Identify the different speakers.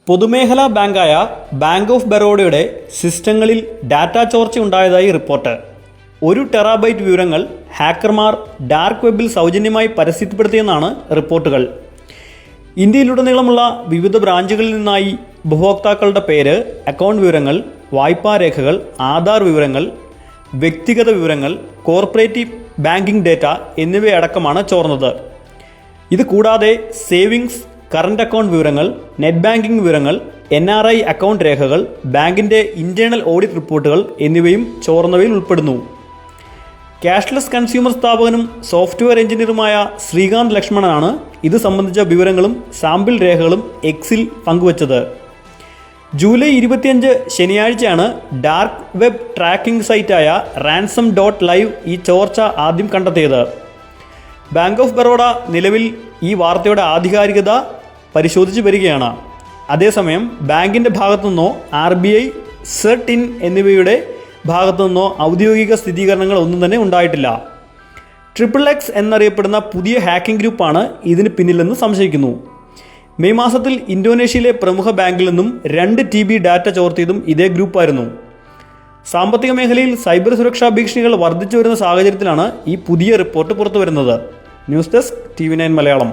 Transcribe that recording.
Speaker 1: പൊതുമേഖലാ ബാങ്കായ bank of ബറോഡയുടെ സിസ്റ്റങ്ങളിൽ data ചോർച്ച ഉണ്ടായതായി റിപ്പോർട്ട്. 1 ടെറാബൈറ്റ് വിവരങ്ങൾ ഹാക്കർമാർ ഡാർക്ക് വെബിൽ സൗജന്യമായി പരസ്യപ്പെടുത്തിയെന്നാണ് റിപ്പോർട്ടുകൾ. ഇന്ത്യയിലുടനീളമുള്ള വിവിധ ബ്രാഞ്ചുകളിൽ നിന്നായി ഉപഭോക്താക്കളുടെ പേര്, അക്കൗണ്ട് വിവരങ്ങൾ, വായ്പാരേഖകൾ, ആധാർ വിവരങ്ങൾ, വ്യക്തിഗത വിവരങ്ങൾ, കോർപ്പറേറ്റീവ് ബാങ്കിംഗ് ഡേറ്റ എന്നിവയടക്കമാണ് ചോർന്നത്. ഇത് കൂടാതെ സേവിങ്സ്, കറണ്ട് അക്കൗണ്ട് വിവരങ്ങൾ, നെറ്റ് ബാങ്കിംഗ് വിവരങ്ങൾ, NRI അക്കൗണ്ട് രേഖകൾ, ബാങ്കിൻ്റെ ഇൻറ്റേർണൽ ഓഡിറ്റ് റിപ്പോർട്ടുകൾ എന്നിവയും ചോർന്നവയിൽ ഉൾപ്പെടുന്നു. ക്യാഷ്ലെസ് കൺസ്യൂമർ സ്ഥാപകനും സോഫ്റ്റ്വെയർ എഞ്ചിനീയറുമായ ശ്രീകാന്ത് ലക്ഷ്മണനാണ് ഇത് സംബന്ധിച്ച വിവരങ്ങളും സാമ്പിൾ രേഖകളും എക്സിൽ പങ്കുവച്ചത്. ജൂലൈ 25 ശനിയാഴ്ചയാണ് ഡാർക്ക് വെബ് ട്രാക്കിംഗ് സൈറ്റായ ransom.live ഈ ചോർച്ച ആദ്യം കണ്ടെത്തിയത്. ബാങ്ക് ഓഫ് ബറോഡ നിലവിൽ ഈ വാർത്തയുടെ ആധികാരികത പരിശോധിച്ച് വരികയാണ്. അതേസമയം ബാങ്കിൻ്റെ ഭാഗത്തുനിന്നോ RBI, CERT-IN എന്നിവയുടെ ഭാഗത്തുനിന്നോ ഔദ്യോഗിക സ്ഥിരീകരണങ്ങൾ ഒന്നും തന്നെ ഉണ്ടായിട്ടില്ല. XXX എന്നറിയപ്പെടുന്ന പുതിയ ഹാക്കിംഗ് ഗ്രൂപ്പാണ് ഇതിന് പിന്നിലെന്ന് സംശയിക്കുന്നു. മെയ് മാസത്തിൽ ഇന്തോനേഷ്യയിലെ പ്രമുഖ ബാങ്കിൽ നിന്നും 2 TB ഡാറ്റ ചോർത്തിയതും ഇതേ ഗ്രൂപ്പായിരുന്നു. സാമ്പത്തിക മേഖലയിൽ സൈബർ സുരക്ഷാ ഭീഷണികൾ വർദ്ധിച്ചു വരുന്ന സാഹചര്യത്തിലാണ് ഈ പുതിയ റിപ്പോർട്ട് പുറത്തുവരുന്നത്. News desk TV9 Malayalam.